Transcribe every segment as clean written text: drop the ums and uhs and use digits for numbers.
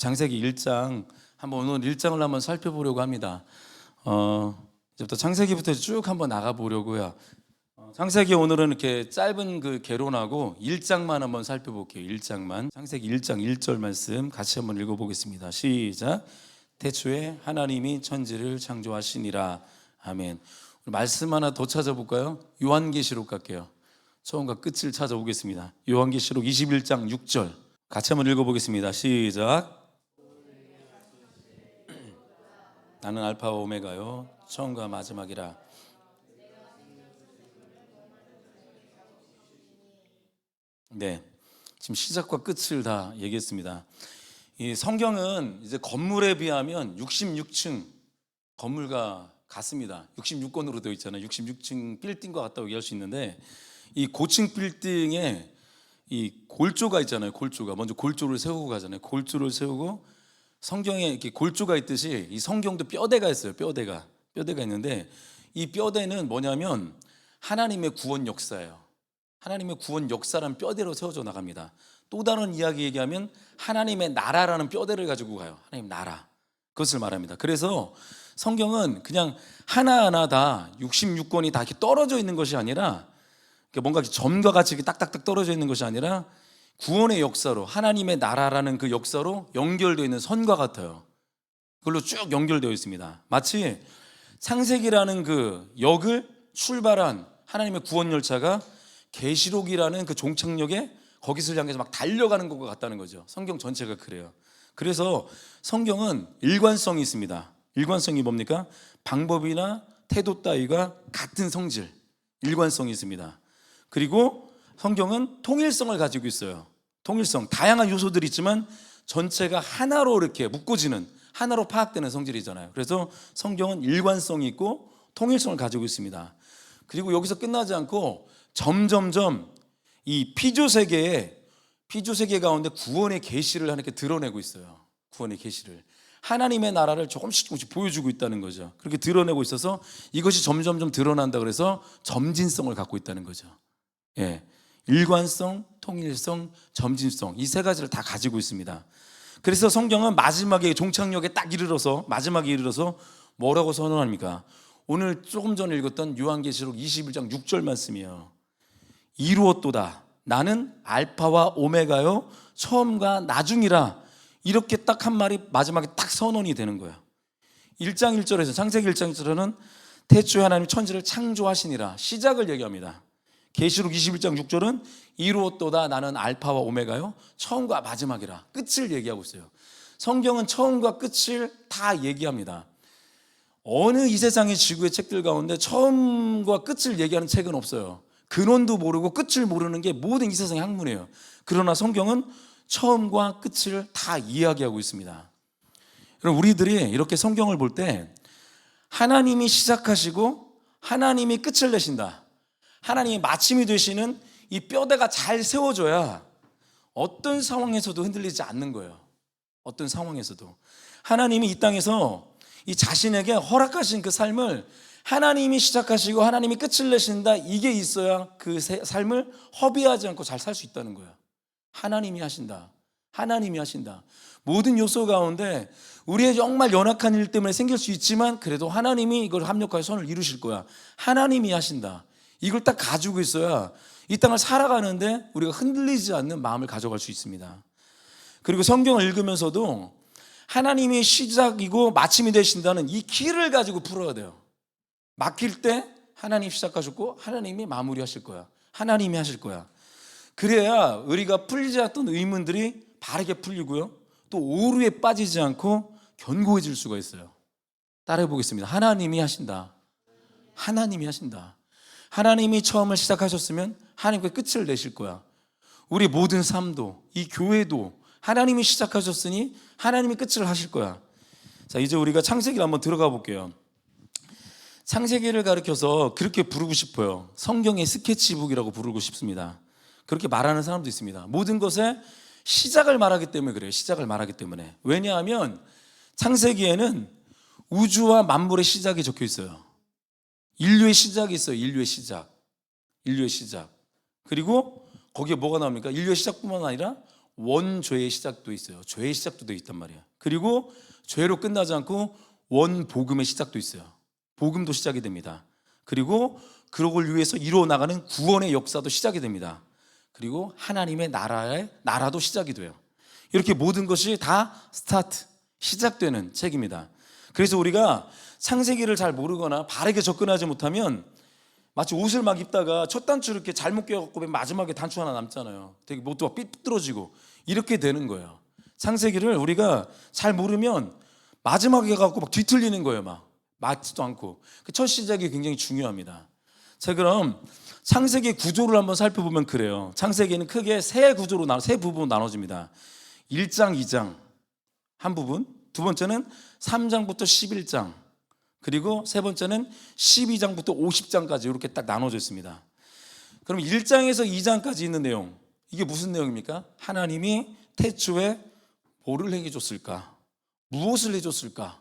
창세기 1장 오늘 1장을 한번 살펴보려고 합니다. 이제부터 창세기부터 쭉 한번 나가 보려고요. 창세기 오늘은 이렇게 짧은 그 개론하고 1장만 한번 살펴볼게요. 1장만. 창세기 1장 1절 말씀 같이 한번 읽어보겠습니다. 시작. 태초에 하나님이 천지를 창조하시니라. 아멘. 말씀 하나 더 찾아볼까요? 요한계시록 갈게요. 처음과 끝을 찾아보겠습니다. 요한계시록 21장 6절 같이 한번 읽어보겠습니다. 시작. 나는 알파와 오메가요 처음과 마지막이라. 네, 지금 시작과 끝을 다 얘기했습니다. 이 성경은 이제 건물에 비하면 66층 건물과 같습니다. 66권으로 되어 있잖아요. 66층 빌딩과 같다고 얘기할 수 있는데, 이 고층 빌딩에 이 골조가 있잖아요. 골조가 먼저 골조를 세우고 가잖아요. 골조를 세우고 성경에 이렇게 골조가 있듯이 이 성경도 뼈대가 있어요. 뼈대가 있는데, 이 뼈대는 뭐냐면 하나님의 구원 역사예요. 하나님의 구원 역사란 뼈대로 세워져 나갑니다. 또 다른 이야기 얘기하면 하나님의 나라라는 뼈대를 가지고 가요. 하나님 나라, 그것을 말합니다. 그래서 성경은 그냥 하나하나 다 66권이 다 이렇게 떨어져 있는 것이 아니라, 뭔가 점과 같이 딱딱딱 떨어져 있는 것이 아니라 구원의 역사로, 하나님의 나라라는 그 역사로 연결되어 있는 선과 같아요. 그걸로 쭉 연결되어 있습니다. 마치 창세기라는 그 역을 출발한 하나님의 구원 열차가 계시록이라는 그 종착역에 거기서 향해서 막 달려가는 것과 같다는 거죠. 성경 전체가 그래요. 그래서 성경은 일관성이 있습니다. 일관성이 뭡니까? 방법이나 태도 따위가 같은 성질, 일관성이 있습니다. 그리고 성경은 통일성을 가지고 있어요. 통일성, 다양한 요소들이 있지만 전체가 하나로 이렇게 묶어지는, 하나로 파악되는 성질이잖아요. 그래서 성경은 일관성이 있고 통일성을 가지고 있습니다. 그리고 여기서 끝나지 않고 점점점 이 피조세계 가운데 구원의 계시를 하나님께 드러내고 있어요. 구원의 계시를, 하나님의 나라를 조금씩 보여주고 있다는 거죠. 그렇게 드러내고 있어서 이것이 점점점 드러난다 그래서 점진성을 갖고 있다는 거죠. 예, 일관성, 통일성, 점진성, 이 세 가지를 다 가지고 있습니다. 그래서 성경은 마지막에 종착역에 딱 이르러서, 마지막에 이르러서 뭐라고 선언합니까? 오늘 조금 전에 읽었던 요한계시록 21장 6절 말씀이에요. 이루었도다. 나는 알파와 오메가요 처음과 나중이라. 이렇게 딱 한 말이 마지막에 딱 선언이 되는 거예요. 1장 1절에서, 창세기 1장 1절에는 태초에 하나님이 천지를 창조하시니라, 시작을 얘기합니다. 계시록 21장 6절은 이루었도다. 나는 알파와 오메가요 처음과 마지막이라, 끝을 얘기하고 있어요. 성경은 처음과 끝을 다 얘기합니다. 어느 이 세상의 지구의 책들 가운데 처음과 끝을 얘기하는 책은 없어요. 근원도 모르고 끝을 모르는 게 모든 이 세상의 학문이에요. 그러나 성경은 처음과 끝을 다 이야기하고 있습니다. 그럼 우리들이 이렇게 성경을 볼 때 하나님이 시작하시고 하나님이 끝을 내신다, 하나님이 마침이 되시는 이 뼈대가 잘 세워져야 어떤 상황에서도 흔들리지 않는 거예요. 어떤 상황에서도 하나님이 이 땅에서 이 자신에게 허락하신 그 삶을 하나님이 시작하시고 하나님이 끝을 내신다, 이게 있어야 그 삶을 허비하지 않고 잘 살 수 있다는 거예요. 하나님이 하신다, 하나님이 하신다. 모든 요소 가운데 우리의 정말 연약한 일 때문에 생길 수 있지만 그래도 하나님이 이걸 합력하여 선을 이루실 거야, 하나님이 하신다, 이걸 딱 가지고 있어야 이 땅을 살아가는데 우리가 흔들리지 않는 마음을 가져갈 수 있습니다. 그리고 성경을 읽으면서도 하나님이 시작이고 마침이 되신다는 이 길을 가지고 풀어야 돼요. 막힐 때 하나님 시작하셨고 하나님이 마무리하실 거야, 하나님이 하실 거야. 그래야 우리가 풀리지 않던 의문들이 바르게 풀리고요, 또 오류에 빠지지 않고 견고해질 수가 있어요. 따라해 보겠습니다. 하나님이 하신다, 하나님이 하신다. 하나님이 처음을 시작하셨으면 하나님께 끝을 내실 거야. 우리 모든 삶도, 이 교회도 하나님이 시작하셨으니 하나님이 끝을 하실 거야. 자, 이제 우리가 창세기를 한번 들어가 볼게요. 창세기를 가리켜서 그렇게 부르고 싶어요. 성경의 스케치북이라고 부르고 싶습니다. 그렇게 말하는 사람도 있습니다. 모든 것의 시작을 말하기 때문에 그래요. 시작을 말하기 때문에. 왜냐하면 창세기에는 우주와 만물의 시작이 적혀 있어요. 인류의 시작이 있어요. 인류의 시작. 그리고 거기에 뭐가 나옵니까? 인류의 시작뿐만 아니라 원죄의 시작도 있어요. 죄의 시작도 돼 있단 말이에요. 그리고 죄로 끝나지 않고 원복음의 시작도 있어요. 복음도 시작이 됩니다. 그리고 그걸 위해서 이루어나가는 구원의 역사도 시작이 됩니다. 그리고 하나님의 나라도 시작이 돼요. 이렇게 모든 것이 다 스타트, 시작되는 책입니다. 그래서 우리가 창세기를 잘 모르거나 바르게 접근하지 못하면 마치 옷을 막 입다가 첫 단추 이렇게 잘못 껴갖고 맨 마지막에 단추 하나 남잖아요. 되게 뭐또 삐뚤어지고 이렇게 되는 거예요. 창세기를 우리가 잘 모르면 마지막에 가갖고 막 뒤틀리는 거예요. 막 맞지도 않고. 그 첫 시작이 굉장히 중요합니다. 자, 그럼 창세기 구조를 한번 살펴보면 그래요. 창세기는 크게 세 부분으로 나눠집니다. 1장, 2장 한 부분, 두 번째는 3장부터 11장, 그리고 세 번째는 12장부터 50장까지 이렇게 딱 나눠져 있습니다. 그럼 1장에서 2장까지 있는 내용, 이게 무슨 내용입니까? 하나님이 태초에 뭐를 해줬을까? 무엇을 해줬을까?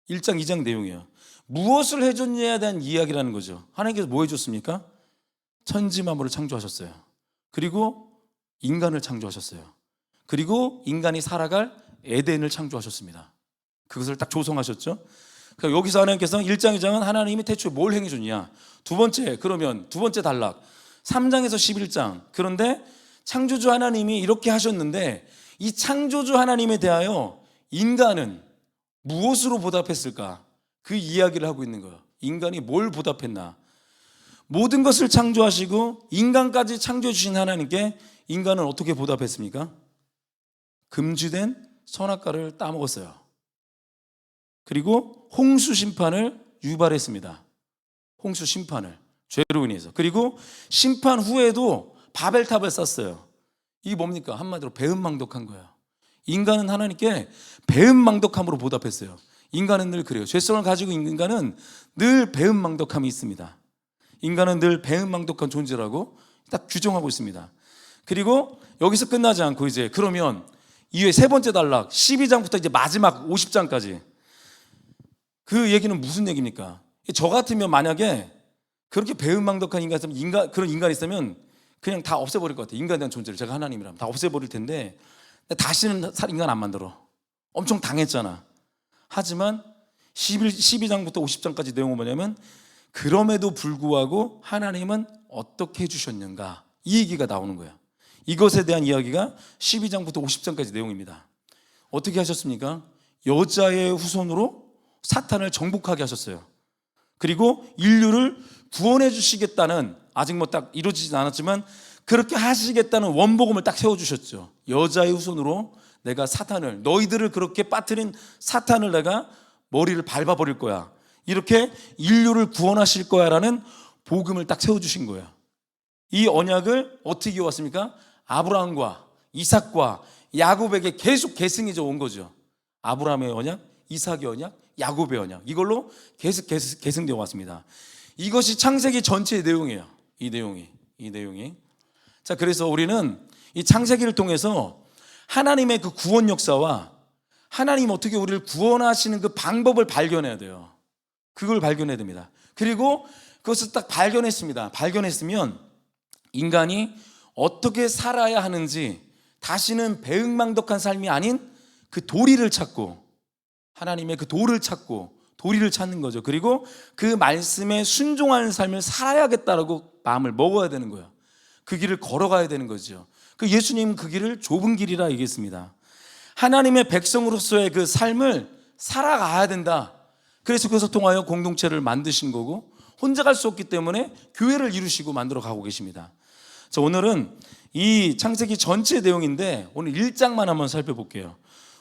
1장, 2장 내용이에요. 무엇을 해줬냐에 대한 이야기라는 거죠. 하나님께서 뭐 해줬습니까? 천지 만물을 창조하셨어요. 그리고 인간을 창조하셨어요. 그리고 인간이 살아갈 에덴을 창조하셨습니다. 그것을 딱 조성하셨죠. 그러니까 여기서 하나님께서 1장, 2장은 하나님이 태초에 뭘 행해줬냐. 두 번째 단락 3장에서 11장. 그런데 창조주 하나님이 이렇게 하셨는데 이 창조주 하나님에 대하여 인간은 무엇으로 보답했을까? 그 이야기를 하고 있는 거예요. 인간이 뭘 보답했나? 모든 것을 창조하시고 인간까지 창조해 주신 하나님께 인간은 어떻게 보답했습니까? 금지된 선악과를 따먹었어요. 그리고 홍수 심판을 유발했습니다. 홍수 심판을, 죄로 인해서. 그리고 심판 후에도 바벨탑을 쌓았어요. 이게 뭡니까? 한마디로 배은망덕한 거예요. 인간은 하나님께 배은망덕함으로 보답했어요. 인간은 늘 그래요. 죄성을 가지고 있는 인간은 늘 배은망덕함이 있습니다. 인간은 늘 배은망덕한 존재라고 딱 규정하고 있습니다. 그리고 여기서 끝나지 않고 이제 그러면 이후에 세 번째 단락 12장부터 이제 마지막 50장까지 그 얘기는 무슨 얘기입니까? 저 같으면 만약에 그렇게 배은망덕한 그런 인간이 있으면 그냥 다 없애버릴 것 같아요. 인간에 대한 존재를, 제가 하나님이라면 다 없애버릴 텐데 다시는 인간 안 만들어. 엄청 당했잖아. 하지만 12장부터 50장까지 내용은 뭐냐면 그럼에도 불구하고 하나님은 어떻게 해주셨는가, 이 얘기가 나오는 거야. 이것에 대한 이야기가 12장부터 50장까지 내용입니다. 어떻게 하셨습니까? 여자의 후손으로 사탄을 정복하게 하셨어요. 그리고 인류를 구원해 주시겠다는, 아직 뭐 딱 이루어지진 않았지만 그렇게 하시겠다는 원복음을 딱 세워주셨죠. 여자의 후손으로 내가 사탄을, 너희들을 그렇게 빠뜨린 사탄을 내가 머리를 밟아버릴 거야. 이렇게 인류를 구원하실 거야 라는 복음을 딱 세워주신 거야. 이 언약을 어떻게 이어왔습니까? 아브라함과 이삭과 야곱에게 계속 계승해져 온 거죠. 아브라함의 언약, 이삭의 언약, 야곱의 언약, 이걸로 계속 계승되어 왔습니다. 이것이 창세기 전체의 내용이에요. 이 내용이. 자, 그래서 우리는 이 창세기를 통해서 하나님의 그 구원 역사와 하나님 어떻게 우리를 구원하시는 그 방법을 발견해야 돼요. 그걸 발견해야 됩니다. 그리고 그것을 딱 발견했으면 인간이 어떻게 살아야 하는지, 다시는 배은망덕한 삶이 아닌 그 도리를 찾고, 하나님의 그 도를 찾고 도리를 찾는 거죠. 그리고 그 말씀에 순종하는 삶을 살아야겠다라고 마음을 먹어야 되는 거예요. 그 길을 걸어가야 되는 거죠. 그 예수님은 그 길을 좁은 길이라 얘기했습니다. 하나님의 백성으로서의 그 삶을 살아가야 된다. 그래서 그것을 통하여 공동체를 만드신 거고, 혼자 갈 수 없기 때문에 교회를 이루시고 만들어 가고 계십니다. 자, 오늘은 이 창세기 전체 내용인데 오늘 1장만 한번 살펴볼게요.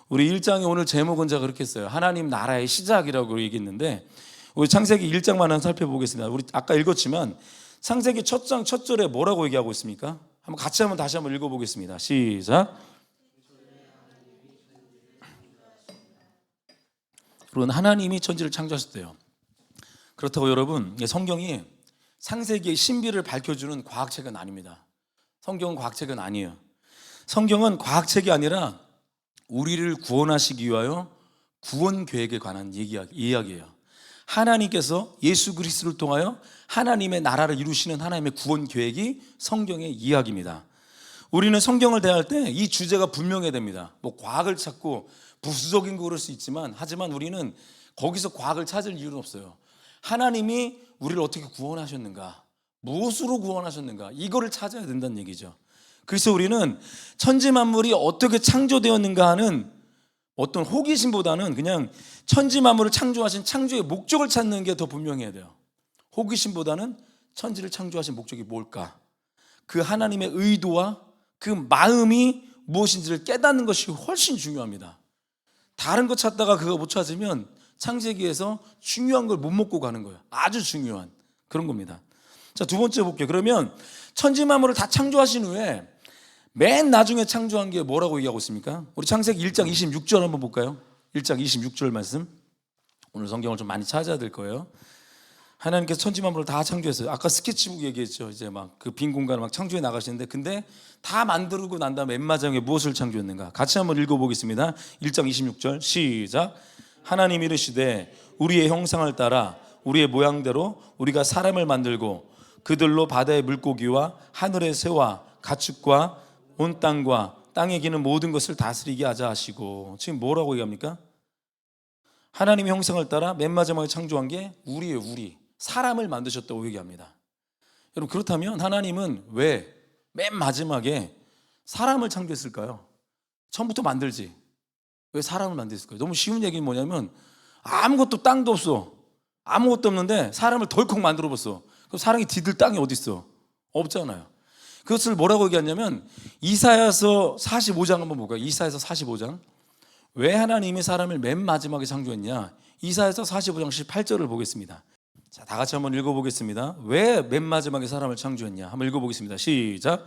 우리 1장이 오늘 제목은 제가 그렇게 했어요. 하나님 나라의 시작이라고 얘기했는데 우리 창세기 1장만 한번 살펴보겠습니다. 우리 아까 읽었지만 창세기 첫 장 첫 절에 뭐라고 얘기하고 있습니까? 다시 한번 읽어보겠습니다. 시작. 그런 하나님이 천지를 창조하셨대요. 그렇다고 여러분, 성경이 창세기의 신비를 밝혀주는 과학책은 아닙니다. 성경은 과학책은 아니에요. 성경은 과학책이 아니라 우리를 구원하시기 위하여 구원 계획에 관한 이야기예요. 하나님께서 예수 그리스도를 통하여 하나님의 나라를 이루시는 하나님의 구원 계획이 성경의 이야기입니다. 우리는 성경을 대할 때 이 주제가 분명해야 됩니다. 뭐 과학을 찾고 부수적인 거 그럴 수 있지만, 하지만 우리는 거기서 과학을 찾을 이유는 없어요. 하나님이 우리를 어떻게 구원하셨는가, 무엇으로 구원하셨는가, 이거를 찾아야 된다는 얘기죠. 그래서 우리는 천지 만물이 어떻게 창조되었는가 하는 어떤 호기심보다는 그냥 천지 만물을 창조하신 창조의 목적을 찾는 게 더 분명해야 돼요. 호기심보다는 천지를 창조하신 목적이 뭘까, 그 하나님의 의도와 그 마음이 무엇인지를 깨닫는 것이 훨씬 중요합니다. 다른 거 찾다가 그거 못 찾으면 창세기에서 중요한 걸 못 먹고 가는 거예요. 아주 중요한 그런 겁니다. 자, 두 번째 볼게요. 그러면 천지 만물을 다 창조하신 후에 맨 나중에 창조한 게 뭐라고 얘기하고 있습니까? 우리 창세기 1장 26절 한번 볼까요? 1장 26절 말씀. 오늘 성경을 좀 많이 찾아야 될 거예요. 하나님께서 천지 만물을 다 창조했어요. 아까 스케치북 얘기했죠. 이제 막 그 빈 공간을 막 창조해 나가시는데, 근데 다 만들고 난 다음에 맨 마지막에 무엇을 창조했는가? 같이 한번 읽어보겠습니다. 1장 26절 시작. 하나님이 이르시되 우리의 형상을 따라 우리의 모양대로 우리가 사람을 만들고 그들로 바다의 물고기와 하늘의 새와 가축과 온 땅과 땅에 기는 모든 것을 다스리게 하자 하시고, 지금 뭐라고 얘기합니까? 하나님의 형상을 따라 맨 마지막에 창조한 게 우리예요. 우리 사람을 만드셨다고 얘기합니다. 여러분, 그렇다면 하나님은 왜 맨 마지막에 사람을 창조했을까요? 처음부터 만들지 왜 사람을 만들었을까요? 너무 쉬운 얘기는 뭐냐면, 아무것도 땅도 없어, 아무것도 없는데 사람을 덜컥 만들어 봤어. 그럼 사람이 디딜 땅이 어디 있어? 없잖아요. 그것을 뭐라고 얘기하냐면, 이사야서 45장 한번 볼까요? 이사야서 45장. 왜 하나님이 사람을 맨 마지막에 창조했냐? 이사야서 45장 18절을 보겠습니다. 자, 다 같이 한번 읽어보겠습니다. 왜 맨 마지막에 사람을 창조했냐? 한번 읽어보겠습니다. 시작.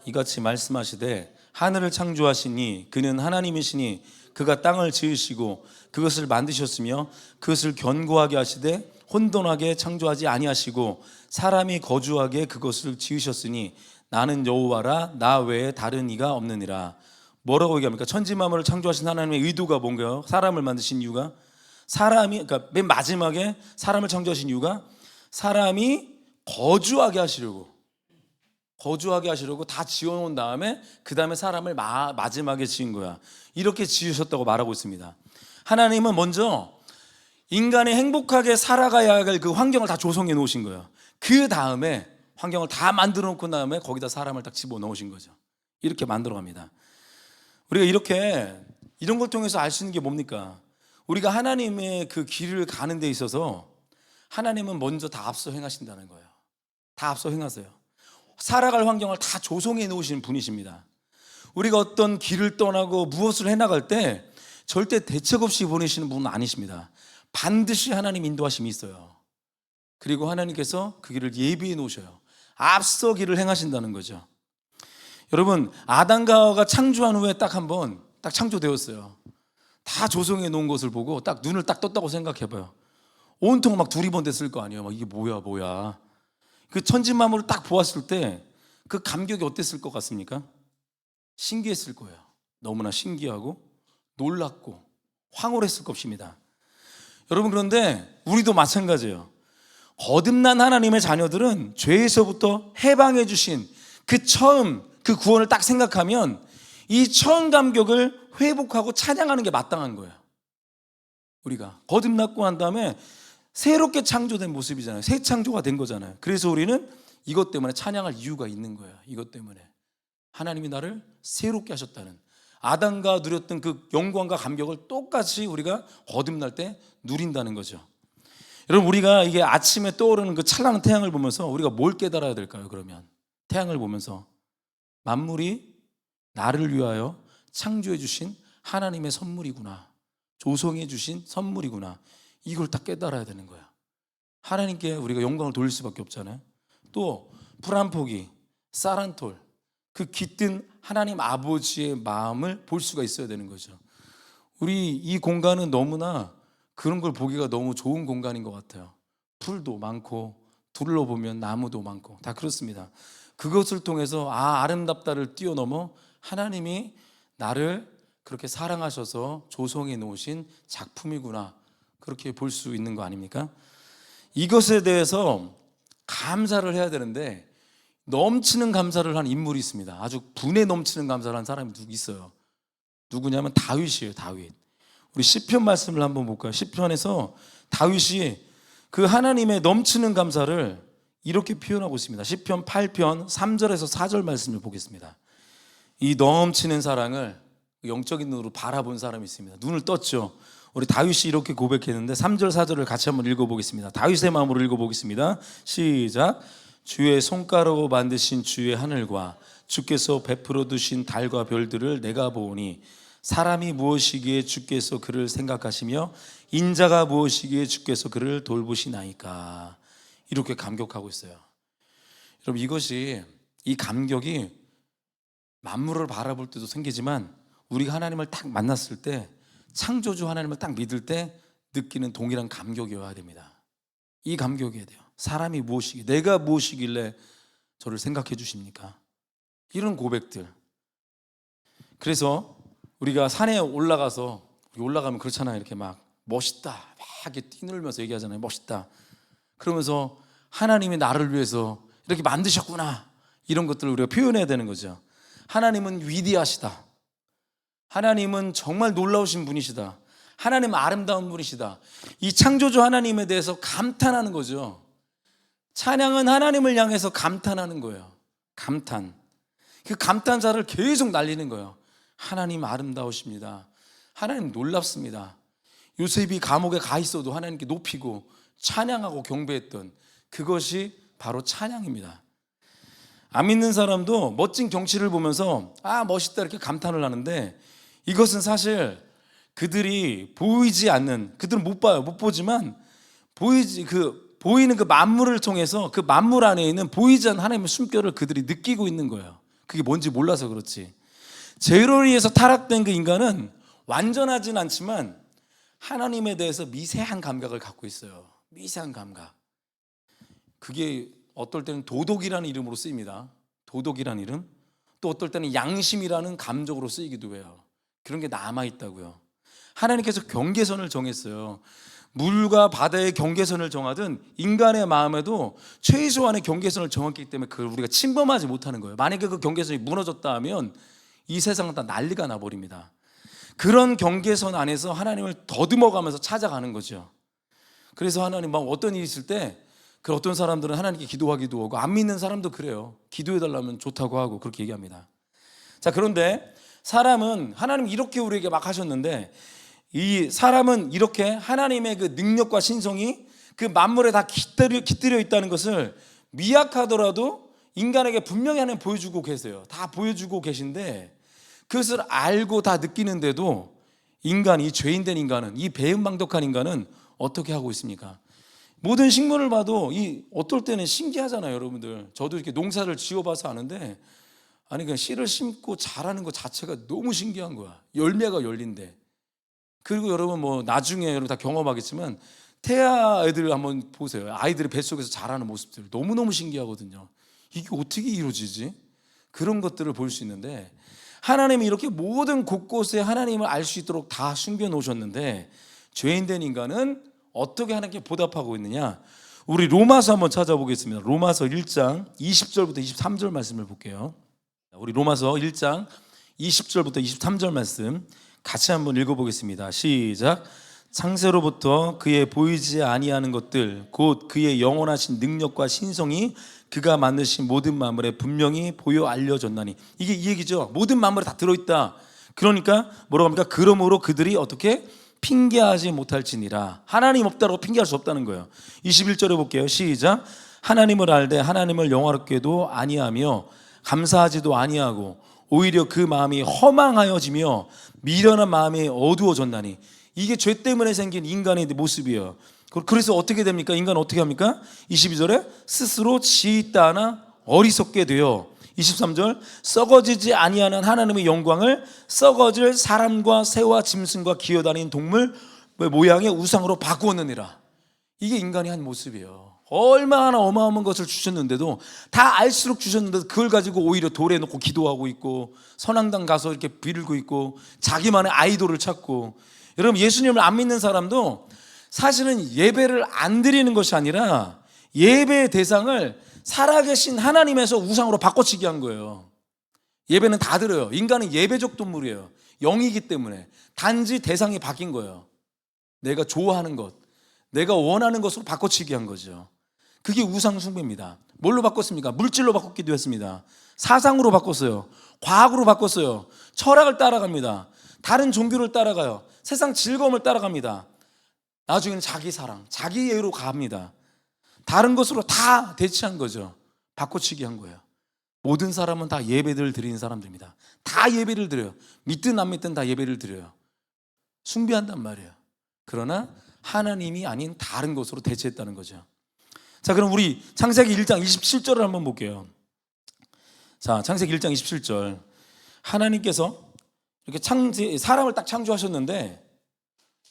이같이 말씀하시되 하늘을 창조하시니 그는 하나님이시니 그가 땅을 지으시고 그것을 만드셨으며 그것을 견고하게 하시되 혼돈하게 창조하지 아니하시고 사람이 거주하게 그것을 지으셨으니 나는 여호와라 나 외에 다른 이가 없느니라. 뭐라고 얘기합니까? 천지 만물을 창조하신 하나님의 의도가 뭔가요? 사람을 만드신 이유가, 그러니까 맨 마지막에 사람을 창조하신 이유가 사람이 거주하게 하시려고 다 지어놓은 다음에 그 다음에 사람을 마지막에 지은 거야. 이렇게 지으셨다고 말하고 있습니다. 하나님은 먼저 인간이 행복하게 살아가야 할 그 환경을 다 조성해 놓으신 거예요. 그 다음에 환경을 다 만들어 놓고 다음에 거기다 사람을 딱 집어넣으신 거죠. 이렇게 만들어 갑니다. 우리가 이런 걸 통해서 알 수 있는 게 뭡니까? 우리가 하나님의 그 길을 가는 데 있어서 하나님은 먼저 다 앞서 행하신다는 거예요. 다 앞서 행하세요. 살아갈 환경을 다 조성해 놓으시는 분이십니다. 우리가 어떤 길을 떠나고 무엇을 해나갈 때 절대 대책 없이 보내시는 분은 아니십니다. 반드시 하나님 인도하심이 있어요. 그리고 하나님께서 그 길을 예비해 놓으셔요. 앞서 길을 행하신다는 거죠. 여러분, 아담과 하와가 창조한 후에 딱 창조되었어요. 다 조성해 놓은 것을 보고 딱 눈을 딱 떴다고 생각해봐요. 온통 막 두리번댔을 거 아니에요. 막 이게 뭐야. 그 천지 만물을 딱 보았을 때 그 감격이 어땠을 것 같습니까? 신기했을 거예요. 너무나 신기하고 놀랍고 황홀했을 것입니다. 여러분, 그런데 우리도 마찬가지예요. 거듭난 하나님의 자녀들은 죄에서부터 해방해 주신 그 처음 그 구원을 딱 생각하면 이 처음 감격을 회복하고 찬양하는 게 마땅한 거예요. 우리가 거듭났고 한 다음에 새롭게 창조된 모습이잖아요. 새 창조가 된 거잖아요. 그래서 우리는 이것 때문에 찬양할 이유가 있는 거예요. 이것 때문에 하나님이 나를 새롭게 하셨다는, 아담과 누렸던 그 영광과 감격을 똑같이 우리가 거듭날 때 누린다는 거죠. 여러분, 우리가 이게 아침에 떠오르는 그 찬란한 태양을 보면서 우리가 뭘 깨달아야 될까요? 그러면 태양을 보면서 만물이 나를 위하여 창조해 주신 하나님의 선물이구나, 조성해 주신 선물이구나, 이걸 딱 깨달아야 되는 거야. 하나님께 우리가 영광을 돌릴 수밖에 없잖아요. 또 불안포기, 사란톨, 그 깃든 하나님 아버지의 마음을 볼 수가 있어야 되는 거죠. 우리 이 공간은 너무나 그런 걸 보기가 너무 좋은 공간인 것 같아요. 풀도 많고 둘러보면 나무도 많고 다 그렇습니다. 그것을 통해서 아름답다를 뛰어넘어 하나님이 나를 그렇게 사랑하셔서 조성해 놓으신 작품이구나, 그렇게 볼 수 있는 거 아닙니까? 이것에 대해서 감사를 해야 되는데 넘치는 감사를 한 인물이 있습니다. 아주 분에 넘치는 감사를 한 사람이 누구 있어요. 누구냐면 다윗이에요. 다윗. 우리 시편 말씀을 한번 볼까요? 시편에서 다윗이 그 하나님의 넘치는 감사를 이렇게 표현하고 있습니다. 시편 8편 3절에서 4절 말씀을 보겠습니다. 이 넘치는 사랑을 영적인 눈으로 바라본 사람이 있습니다. 눈을 떴죠. 우리 다윗이 이렇게 고백했는데 3절 4절을 같이 한번 읽어보겠습니다. 다윗의 마음으로 읽어보겠습니다. 시작. 주의 손가락으로 만드신 주의 하늘과 주께서 베풀어 두신 달과 별들을 내가 보오니 사람이 무엇이기에 주께서 그를 생각하시며 인자가 무엇이기에 주께서 그를 돌보시나이까. 이렇게 감격하고 있어요. 여러분, 이 감격이 만물을 바라볼 때도 생기지만 우리가 하나님을 딱 만났을 때, 창조주 하나님을 딱 믿을 때 느끼는 동일한 감격이어야 됩니다. 이 감격이어야 돼요. 사람이 무엇이기에, 내가 무엇이길래 저를 생각해 주십니까? 이런 고백들. 그래서 우리가 산에 올라가면 그렇잖아요. 이렇게 막 멋있다, 막 이렇게 뛰놀면서 얘기하잖아요. 멋있다. 그러면서 하나님이 나를 위해서 이렇게 만드셨구나, 이런 것들을 우리가 표현해야 되는 거죠. 하나님은 위대하시다. 하나님은 정말 놀라우신 분이시다. 하나님은 아름다운 분이시다. 이 창조주 하나님에 대해서 감탄하는 거죠. 찬양은 하나님을 향해서 감탄하는 거예요. 감탄. 그 감탄사를 계속 날리는 거예요. 하나님 아름다우십니다. 하나님 놀랍습니다. 요셉이 감옥에 가 있어도 하나님께 높이고 찬양하고 경배했던 그것이 바로 찬양입니다. 안 믿는 사람도 멋진 경치를 보면서 멋있다 이렇게 감탄을 하는데, 이것은 사실 그들이 보이지 않는, 그들은 못 봐요. 못 보지만 보이는 그 만물을 통해서 그 만물 안에 있는 보이지 않는 하나님의 숨결을 그들이 느끼고 있는 거예요. 그게 뭔지 몰라서 그렇지. 죄로 인해서 타락된 그 인간은 완전하진 않지만 하나님에 대해서 미세한 감각을 갖고 있어요. 미세한 감각. 그게 어떨 때는 도덕이라는 이름으로 쓰입니다. 도덕이라는 이름. 또 어떨 때는 양심이라는 감정으로 쓰이기도 해요. 그런 게 남아있다고요. 하나님께서 경계선을 정했어요. 물과 바다의 경계선을 정하든 인간의 마음에도 최소한의 경계선을 정했기 때문에 그걸 우리가 침범하지 못하는 거예요. 만약에 그 경계선이 무너졌다 하면 이 세상은 다 난리가 나버립니다. 그런 경계선 안에서 하나님을 더듬어가면서 찾아가는 거죠. 그래서 하나님 막 어떤 일이 있을 때 그 어떤 사람들은 하나님께 기도하기도 하고, 안 믿는 사람도 그래요. 기도해달라면 좋다고 하고 그렇게 얘기합니다. 자, 그런데 사람은, 하나님 이렇게 우리에게 막 하셨는데, 이 사람은 이렇게 하나님의 그 능력과 신성이 그 만물에 다 깃들여 있다는 것을 미약하더라도 인간에게 분명히 하나님 보여주고 계세요. 다 보여주고 계신데, 그것을 알고 다 느끼는데도 인간이, 죄인된 인간은, 이 배은망덕한 인간은 어떻게 하고 있습니까? 모든 식물을 봐도 어떨 때는 신기하잖아요, 여러분들. 저도 이렇게 농사를 지어봐서 아는데, 그냥 씨를 심고 자라는 것 자체가 너무 신기한 거야. 열매가 열린대. 그리고 여러분 나중에 여러분 다 경험하겠지만 태아 애들 한번 보세요. 아이들이 뱃속에서 자라는 모습들 너무너무 신기하거든요. 이게 어떻게 이루어지지? 그런 것들을 볼 수 있는데, 하나님이 이렇게 모든 곳곳에 하나님을 알 수 있도록 다 숨겨 놓으셨는데, 죄인된 인간은 어떻게 하나님께 보답하고 있느냐? 우리 로마서 한번 찾아보겠습니다. 로마서 1장 20절부터 23절 말씀을 볼게요. 우리 로마서 1장 20절부터 23절 말씀 같이 한번 읽어보겠습니다. 시작. 창세로부터 그의 보이지 아니하는 것들 곧 그의 영원하신 능력과 신성이 그가 만드신 모든 만물에 분명히 보여 알려졌나니. 이게 이 얘기죠. 모든 만물에 다 들어있다. 그러니까 뭐라고 합니까? 그러므로 그들이 어떻게 핑계하지 못할지니라. 하나님 없다고 핑계할 수 없다는 거예요. 21절에 볼게요. 시작. 하나님을 알되 하나님을 영화롭게도 아니하며 감사하지도 아니하고 오히려 그 마음이 허망하여지며 미련한 마음이 어두워졌나니. 이게 죄 때문에 생긴 인간의 모습이에요. 그래서 어떻게 됩니까? 인간은 어떻게 합니까? 22절에 스스로 지있다나 어리석게 되어, 23절 썩어지지 아니하는 하나님의 영광을 썩어질 사람과 새와 짐승과 기어다니는 동물 모양의 우상으로 바꾸었느니라. 이게 인간이 한 모습이에요. 얼마나 어마어마한 것을 주셨는데도, 다 알수록 주셨는데도 그걸 가지고 오히려 돌에 놓고 기도하고 있고, 선앙당 가서 이렇게 빌고 있고, 자기만의 아이돌을 찾고. 여러분, 예수님을 안 믿는 사람도 사실은 예배를 안 드리는 것이 아니라 예배의 대상을 살아계신 하나님에서 우상으로 바꿔치기 한 거예요. 예배는 다 드려요. 인간은 예배적 동물이에요. 영이기 때문에. 단지 대상이 바뀐 거예요. 내가 좋아하는 것, 내가 원하는 것으로 바꿔치기 한 거죠. 그게 우상 숭배입니다. 뭘로 바꿨습니까? 물질로 바꿨기도 했습니다. 사상으로 바꿨어요. 과학으로 바꿨어요. 철학을 따라갑니다. 다른 종교를 따라가요. 세상 즐거움을 따라갑니다. 나중에는 자기 사랑, 자기 예로 갑니다. 다른 것으로 다 대체한 거죠. 바꿔치기 한 거예요. 모든 사람은 다 예배를 드리는 사람들입니다. 다 예배를 드려요. 믿든 안 믿든 다 예배를 드려요. 숭배한단 말이에요. 그러나 하나님이 아닌 다른 것으로 대체했다는 거죠. 자, 그럼 우리 창세기 1장 27절을 한번 볼게요. 자, 창세기 1장 27절. 하나님께서 이렇게 사람을 딱 창조하셨는데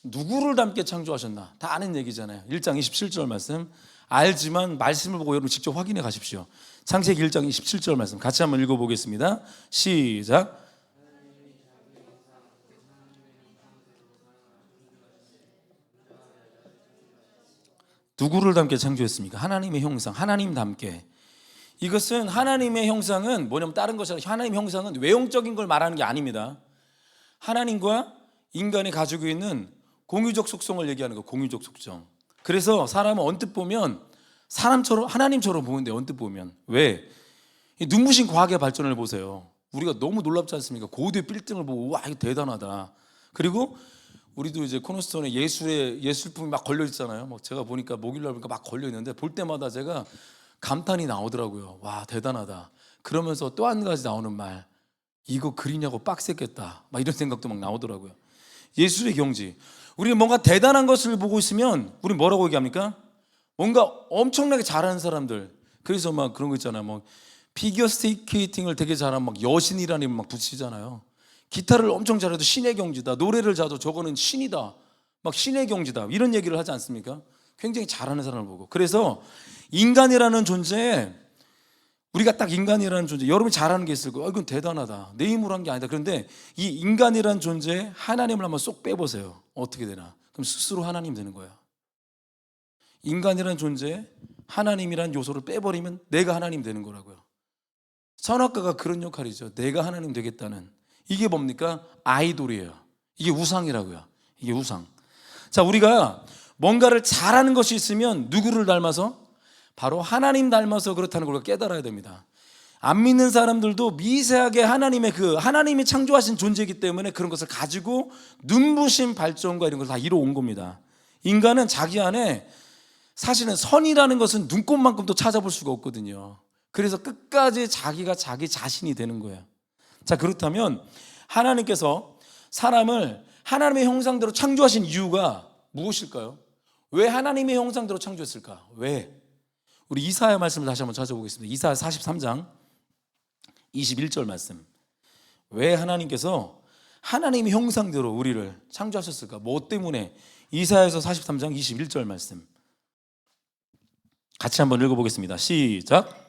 누구를 닮게 창조하셨나? 다 아는 얘기잖아요. 1장 27절 말씀. 알지만 말씀을 보고 여러분 직접 확인해 가십시오. 창세기 1장 27절 말씀 같이 한번 읽어보겠습니다. 시작. 누구를 닮게 창조했습니까? 하나님의 형상, 하나님 닮게. 이것은 하나님의 형상은 뭐냐면 다른 것이 아니라 하나님의 형상은 외형적인 걸 말하는 게 아닙니다. 하나님과 인간이 가지고 있는 공유적 속성을 얘기하는 거, 공유적 속성. 그래서 사람은 언뜻 보면 사람처럼, 하나님처럼 보는데 언뜻 보면. 왜? 눈부신 과학의 발전을 보세요. 우리가 너무 놀랍지 않습니까? 고도의 빌딩을 보고 와 이거 대단하다. 그리고 우리도 이제 코너스톤에 예술품이 막 걸려 있잖아요. 막 제가 보니까 목요일날 보니까 막 걸려 있는데 볼 때마다 제가 감탄이 나오더라고요. 와 대단하다. 그러면서 또 한 가지 나오는 말, 이거 그리냐고 빡셌겠다. 막 이런 생각도 막 나오더라고요. 예술의 경지. 우리가 뭔가 대단한 것을 보고 있으면 우리 뭐라고 얘기합니까? 뭔가 엄청나게 잘하는 사람들. 그래서 막 그런 거 있잖아요. 뭐 피겨 스케이팅을 되게 잘하면 막 여신이라는 이름 막 붙이잖아요. 기타를 엄청 잘해도 신의 경지다. 노래를 잘해도 저거는 신이다. 막 신의 경지다. 이런 얘기를 하지 않습니까? 굉장히 잘하는 사람을 보고. 그래서 인간이라는 존재에 우리가 딱 인간이라는 존재, 여러분이 잘하는 게 있을 거예요. 이건 대단하다. 내 힘으로 한 게 아니다. 그런데 이 인간이라는 존재에 하나님을 한번 쏙 빼보세요. 어떻게 되나? 그럼 스스로 하나님 되는 거예요. 인간이라는 존재에 하나님이라는 요소를 빼버리면 내가 하나님 되는 거라고요. 선악과가 그런 역할이죠. 내가 하나님 되겠다는. 이게 뭡니까? 아이돌이에요. 이게 우상이라고요. 이게 우상. 자, 우리가 뭔가를 잘하는 것이 있으면 누구를 닮아서? 바로 하나님 닮아서 그렇다는 걸 깨달아야 됩니다. 안 믿는 사람들도 미세하게 하나님이 창조하신 존재이기 때문에 그런 것을 가지고 눈부신 발전과 이런 걸 다 이뤄온 겁니다. 인간은 자기 안에 사실은 선이라는 것은 눈꽃만큼도 찾아볼 수가 없거든요. 그래서 끝까지 자기가 자기 자신이 되는 거예요. 자, 그렇다면 하나님께서 사람을 하나님의 형상대로 창조하신 이유가 무엇일까요? 왜 하나님의 형상대로 창조했을까? 왜? 우리 이사야 말씀을 다시 한번 찾아보겠습니다. 이사야 43장 21절 말씀. 왜 하나님께서 하나님의 형상대로 우리를 창조하셨을까? 뭐 때문에? 이사야서 43장 21절 말씀 같이 한번 읽어보겠습니다. 시작.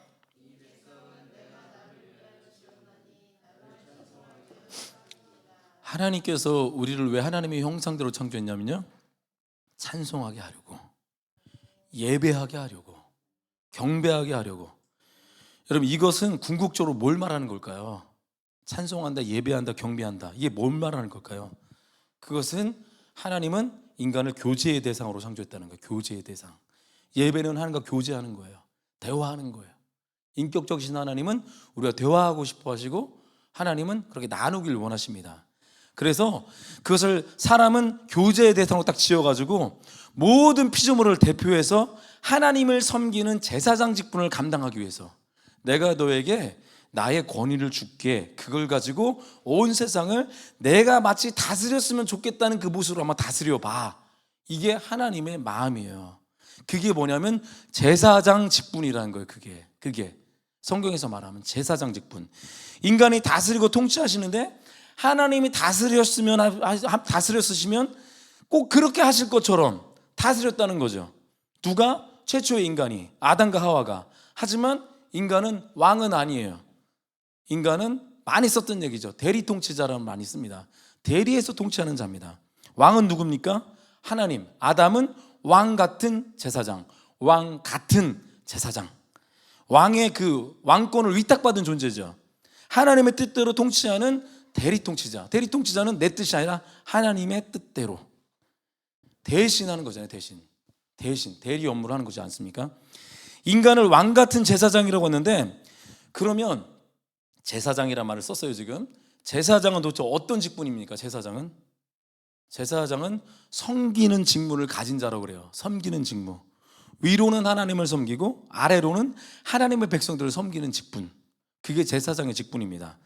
하나님께서 우리를 왜 하나님의 형상대로 창조했냐면요, 찬송하게 하려고, 예배하게 하려고, 경배하게 하려고. 여러분, 이것은 궁극적으로 뭘 말하는 걸까요? 찬송한다, 예배한다, 경배한다. 이게 뭘 말하는 걸까요? 그것은 하나님은 인간을 교제의 대상으로 창조했다는 거예요. 교제의 대상. 예배는 하나님과 교제하는 거예요. 대화하는 거예요. 인격적이신 하나님은 우리가 대화하고 싶어 하시고 하나님은 그렇게 나누길 원하십니다. 그래서 그것을 사람은 교제의 대상으로 딱 지어가지고 모든 피조물을 대표해서 하나님을 섬기는 제사장 직분을 감당하기 위해서 내가 너에게 나의 권위를 줄게. 그걸 가지고 온 세상을 내가 마치 다스렸으면 좋겠다는 그 모습으로 한번 다스려 봐. 이게 하나님의 마음이에요. 그게 뭐냐면 제사장 직분이라는 거예요. 그게 성경에서 말하면 제사장 직분. 인간이 다스리고 통치하시는데 하나님이 다스렸으시면 꼭 그렇게 하실 것처럼 다스렸다는 거죠. 누가? 최초의 인간이, 아담과 하와가. 하지만 인간은 왕은 아니에요. 인간은 많이 썼던 얘기죠. 대리 통치자라는 많이 씁니다. 대리해서 통치하는 자입니다. 왕은 누굽니까? 하나님. 아담은 왕 같은 제사장, 왕 같은 제사장. 왕의 그 왕권을 위탁받은 존재죠. 하나님의 뜻대로 통치하는 대리 통치자. 대리 통치자는 내 뜻이 아니라 하나님의 뜻대로 대신하는 거잖아요. 대신 대리 업무를 하는 거지 않습니까? 인간을 왕 같은 제사장이라고 했는데, 그러면 제사장이란 말을 썼어요. 지금 제사장은 도대체 어떤 직분입니까? 제사장은 섬기는 직무를 가진 자라고 그래요. 섬기는 직무. 위로는 하나님을 섬기고 아래로는 하나님의 백성들을 섬기는 직분, 그게 제사장의 직분입니다.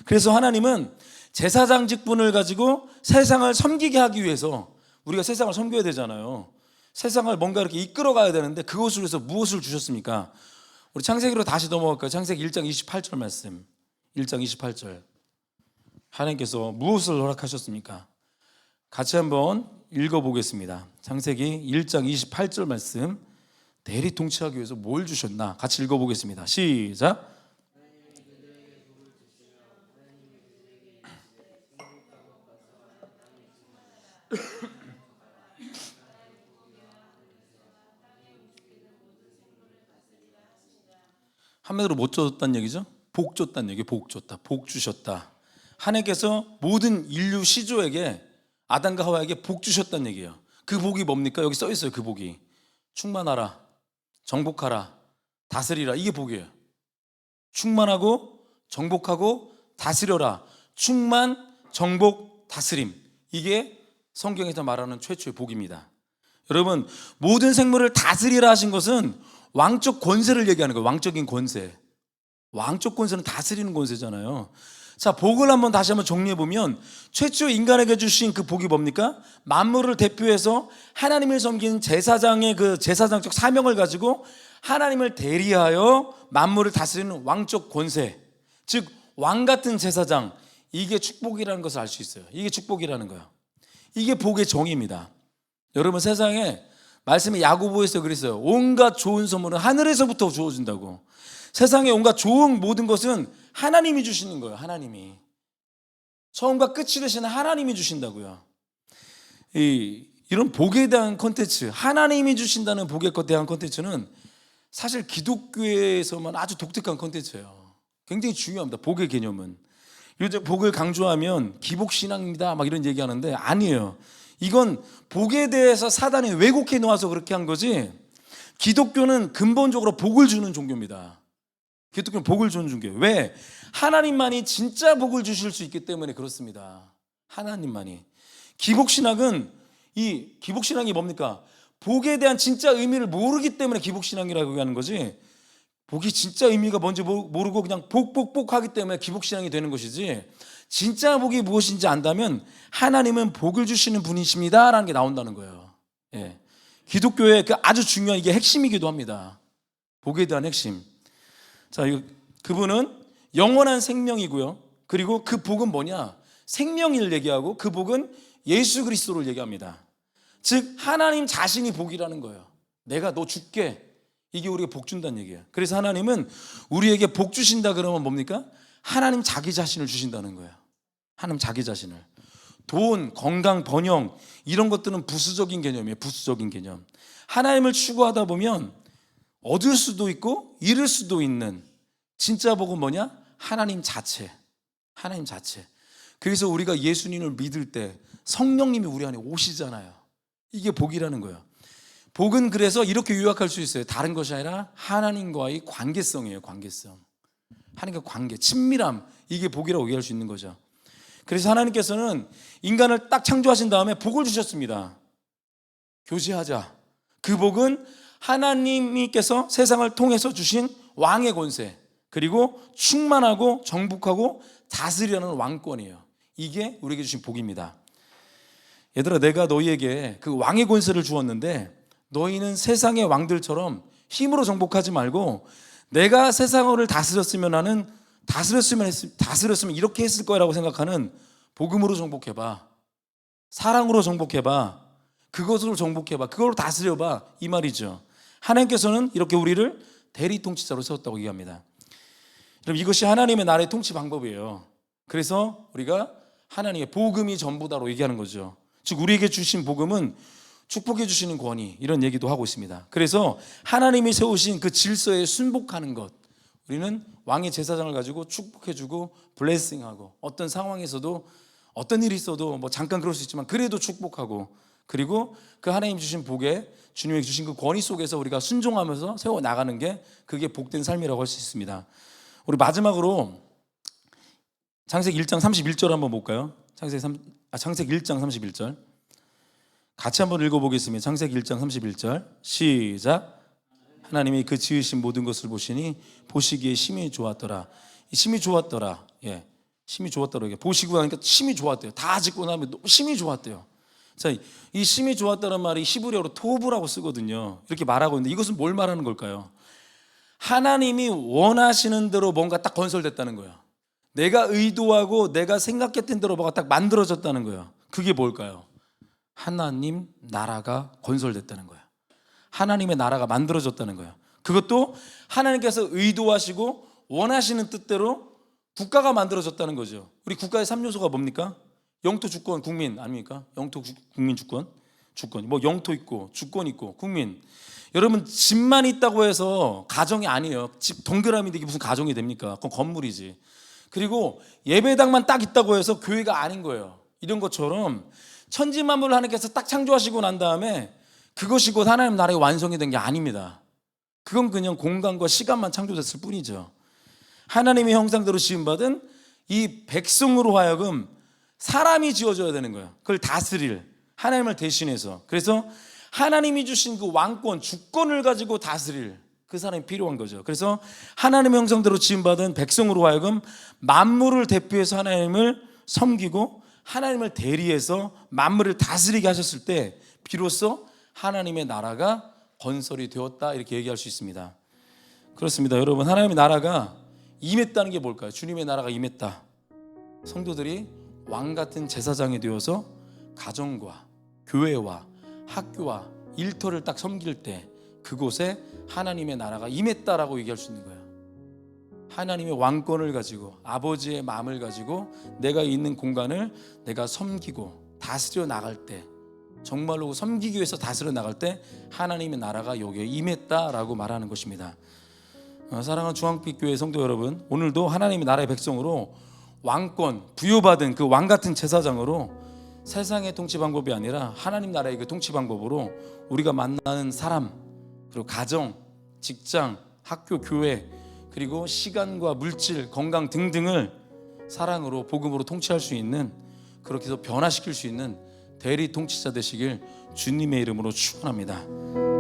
그래서 하나님은 제사장 직분을 가지고 세상을 섬기게 하기 위해서, 우리가 세상을 섬겨야 되잖아요. 세상을 뭔가 이렇게 이끌어 가야 되는데 그것을 위해서 무엇을 주셨습니까? 우리 창세기로 다시 넘어갈까요? 창세기 1장 28절 말씀. 1장 28절. 하나님께서 무엇을 허락하셨습니까? 같이 한번 읽어보겠습니다. 창세기 1장 28절 말씀. 대리 통치하기 위해서 뭘 주셨나? 같이 읽어보겠습니다. 시작. 한마디로 못 줬다는 얘기죠? 복 줬다는 얘기. 복 줬다. 복 주셨다. 하나님께서 모든 인류 시조에게, 아담과 하와에게 복 주셨다는 얘기예요. 그 복이 뭡니까? 여기 써 있어요. 그 복이 충만하라, 정복하라, 다스리라. 이게 복이에요. 충만하고 정복하고 다스려라. 충만, 정복, 다스림. 이게 성경에서 말하는 최초의 복입니다. 여러분, 모든 생물을 다스리라 하신 것은 왕적 권세를 얘기하는 거예요. 왕적인 권세. 왕적 권세는 다스리는 권세잖아요. 자, 복을 다시 한번 정리해보면, 최초 인간에게 주신 그 복이 뭡니까? 만물을 대표해서 하나님을 섬기는 제사장의 그 제사장적 사명을 가지고 하나님을 대리하여 만물을 다스리는 왕적 권세, 즉 왕 같은 제사장. 이게 축복이라는 것을 알 수 있어요. 이게 축복이라는 거예요. 이게 복의 정의입니다. 여러분, 세상에 말씀이 야고보에서 그랬어요. 온갖 좋은 선물은 하늘에서부터 주어진다고. 세상에 온갖 좋은 모든 것은 하나님이 주시는 거예요. 하나님이. 처음과 끝이 되시는 하나님이 주신다고요. 이런 복에 대한 콘텐츠, 하나님이 주신다는 복에 대한 콘텐츠는 사실 기독교에서만 아주 독특한 콘텐츠예요. 굉장히 중요합니다. 복의 개념은. 요즘 복을 강조하면 기복신앙입니다 막 이런 얘기하는데, 아니에요. 이건 복에 대해서 사단이 왜곡해 놓아서 그렇게 한 거지, 기독교는 근본적으로 복을 주는 종교입니다. 기독교는 복을 주는 종교예요. 왜? 하나님만이 진짜 복을 주실 수 있기 때문에 그렇습니다. 하나님만이. 기복신앙은, 이 기복신앙이 뭡니까? 복에 대한 진짜 의미를 모르기 때문에 기복신앙이라고 하는 거지, 복이 진짜 의미가 뭔지 모르고 그냥 복 하기 때문에 기복신앙이 되는 것이지, 진짜 복이 무엇인지 안다면 하나님은 복을 주시는 분이십니다 라는 게 나온다는 거예요. 예. 기독교의 그 아주 중요한, 이게 핵심이기도 합니다. 복에 대한 핵심. 자, 그분은 영원한 생명이고요. 그리고 그 복은 뭐냐? 생명을 얘기하고, 그 복은 예수 그리스도를 얘기합니다. 즉 하나님 자신이 복이라는 거예요. 내가 너 줄게. 이게 우리가 복 준다는 얘기예요. 그래서 하나님은 우리에게 복 주신다 그러면 뭡니까? 하나님 자기 자신을 주신다는 거예요. 하나님 자기 자신을. 돈, 건강, 번영 이런 것들은 부수적인 개념이에요. 부수적인 개념. 하나님을 추구하다 보면 얻을 수도 있고 잃을 수도 있는 진짜 복은 뭐냐? 하나님 자체. 하나님 자체. 그래서 우리가 예수님을 믿을 때 성령님이 우리 안에 오시잖아요. 이게 복이라는 거예요. 복은 그래서 이렇게 요약할 수 있어요. 다른 것이 아니라 하나님과의 관계성이에요. 관계성. 하나님과 관계, 친밀함. 이게 복이라고 얘기할 수 있는 거죠. 그래서 하나님께서는 인간을 딱 창조하신 다음에 복을 주셨습니다. 교제하자. 그 복은 하나님께서 세상을 통해서 주신 왕의 권세, 그리고 충만하고 정복하고 다스리라는 왕권이에요. 이게 우리에게 주신 복입니다. 얘들아, 내가 너희에게 그 왕의 권세를 주었는데 너희는 세상의 왕들처럼 힘으로 정복하지 말고, 내가 세상을 다스렸으면 이렇게 했을 거라고 생각하는 복음으로 정복해봐. 사랑으로 정복해봐. 그것으로 정복해봐. 그걸로 다스려봐. 이 말이죠. 하나님께서는 이렇게 우리를 대리 통치자로 세웠다고 얘기합니다. 여러분, 이것이 하나님의 나라의 통치 방법이에요. 그래서 우리가 하나님의 복음이 전부다로 얘기하는 거죠. 즉 우리에게 주신 복음은 축복해 주시는 권위, 이런 얘기도 하고 있습니다. 그래서 하나님이 세우신 그 질서에 순복하는 것, 우리는 왕의 제사장을 가지고 축복해 주고 블레싱하고, 어떤 상황에서도 어떤 일이 있어도 뭐 잠깐 그럴 수 있지만 그래도 축복하고, 그리고 그 하나님 주신 복에, 주님이 주신 그 권위 속에서 우리가 순종하면서 세워 나가는 게, 그게 복된 삶이라고 할 수 있습니다. 우리 마지막으로 창세기 1장 31절 한번 볼까요? 창세기 1장 31절 같이 한번 읽어보겠습니다. 창세기 1장 31절 시작. 하나님이 그 지으신 모든 것을 보시니 보시기에 심히 좋았더라. 심히 좋았더라. 예, 심히 좋았더라. 보시고 하니까 심히 좋았대요. 다 짓고 나면 심히 좋았대요. 자, 이 심히 좋았다는 말이 히브리어로 토브라고 쓰거든요. 이렇게 말하고 있는데, 이것은 뭘 말하는 걸까요? 하나님이 원하시는 대로 뭔가 딱 건설됐다는 거예요. 내가 의도하고 내가 생각했던 대로 뭐가 딱 만들어졌다는 거예요. 그게 뭘까요? 하나님 나라가 건설됐다는 거예요. 하나님의 나라가 만들어졌다는 거예요. 그것도 하나님께서 의도하시고 원하시는 뜻대로 국가가 만들어졌다는 거죠. 우리 국가의 3요소가 뭡니까? 영토, 주권, 국민 아닙니까? 영토, 국민, 주권. 뭐 영토 있고 주권 있고 국민. 여러분, 집만 있다고 해서 가정이 아니에요. 집 동그라미인데 이게 무슨 가정이 됩니까? 그건 건물이지. 그리고 예배당만 딱 있다고 해서 교회가 아닌 거예요. 이런 것처럼 천지만물을 하나님께서 딱 창조하시고 난 다음에 그것이 곧 하나님 나라의 완성이 된 게 아닙니다. 그건 그냥 공간과 시간만 창조됐을 뿐이죠. 하나님의 형상대로 지음받은 이 백성으로 하여금 사람이 지어져야 되는 거예요. 그걸 다스릴, 하나님을 대신해서. 그래서 하나님이 주신 그 왕권, 주권을 가지고 다스릴 그 사람이 필요한 거죠. 그래서 하나님의 형상대로 지음받은 백성으로 하여금 만물을 대표해서 하나님을 섬기고 하나님을 대리해서 만물을 다스리게 하셨을 때 비로소 하나님의 나라가 건설이 되었다, 이렇게 얘기할 수 있습니다. 그렇습니다. 여러분, 하나님의 나라가 임했다는 게 뭘까요? 주님의 나라가 임했다. 성도들이 왕같은 제사장이 되어서 가정과 교회와 학교와 일터를 딱 섬길 때 그곳에 하나님의 나라가 임했다라고 얘기할 수 있는 거예요. 하나님의 왕권을 가지고, 아버지의 마음을 가지고 내가 있는 공간을 내가 섬기고 다스려 나갈 때, 정말로 섬기기 위해서 다스려 나갈 때 하나님의 나라가 여기에 임했다라고 말하는 것입니다. 사랑하는 중앙빛 교회 성도 여러분, 오늘도 하나님의 나라의 백성으로 왕권, 부여받은 그 왕같은 제사장으로 세상의 통치 방법이 아니라 하나님 나라의 그 통치 방법으로 우리가 만나는 사람, 그리고 가정, 직장, 학교, 교회, 그리고 시간과 물질, 건강 등등을 사랑으로, 복음으로 통치할 수 있는, 그렇게 해서 변화시킬 수 있는 대리 통치자 되시길 주님의 이름으로 축원합니다.